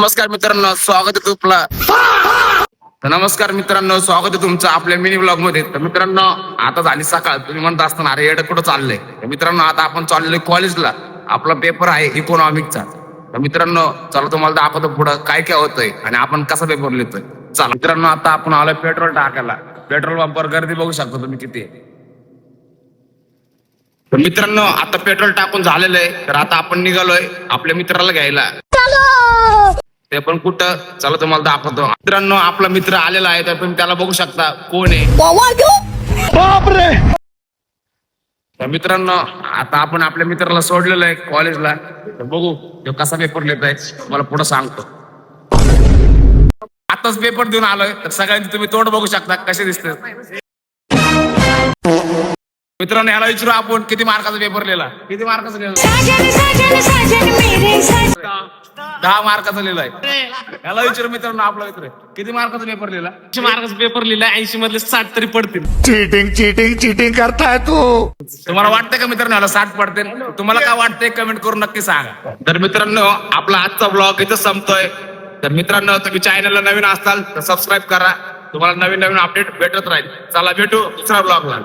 नमस्कार मित्रांनो, स्वागत आहे तुमचं आपल्या मिनी ब्लॉग मध्ये. तर मित्रांनो, आता झाली सकाळ. तुम्ही म्हणत असताना अरे येडं कुठं चाललंय. तर मित्रांनो, आता आपण चाललोय कॉलेजला. आपला पेपर आहे इकॉनॉमिकचा. तर मित्रांनो, चला तुम्हाला दाखवतो पुढं काय काय होतंय आणि आपण कसा पेपर लिहितोय. चला मित्रांनो, आता आपण आलोय पेट्रोल टाकायला. पेट्रोल पंपावर गर्दी बघू शकता तुम्ही किती आहे. तर मित्रांनो, आता पेट्रोल टाकून झालेलं आहे. तर आता आपण निघालोय आपल्या मित्राला घ्यायला. ते पण कुठं, चला तुम्हाला दाखवतो. मित्रांनो, आपला मित्र आलेला आहे. तर तुम्ही त्याला बघू शकता कोण आहे. तर मित्रांनो, आता आपण आपल्या मित्राला सोडलेलं आहे कॉलेजला. तर बघू तो कसा पेपर लिहित आहे, मला पुढे सांगतो. आताच पेपर देऊन आलोय. तर सगळ्यांची तुम्ही तोंड बघू शकता कसे दिसते. मित्रांनो, याला विचारू आपण किती मार्काचा पेपर लिहिला. किती मार्काचा लिहिला? 10 मार्काचा लिहिलाय. याला विचारू मित्रांनो, आपला मित्र किती मार्काचा पेपर लिहिला. 80 मार्काचा पेपर लिहिला. 80 मधले 60 तरी पडतील. चीटिंग करताय तू. तुम्हाला वाटतंय का मित्रांनो याला 60 पडतील? तुम्हाला काय वाटतंय कमेंट करून नक्की सांगा. तर मित्रांनो, आपला आजचा ब्लॉग इथं संपतोय. तर मित्रांनो, तुम्ही चॅनलला नवीन असाल तर सबस्क्राईब करा. तुम्हाला नवीन अपडेट भेटत राहील. चला भेटू दुसऱ्या ब्लॉगला.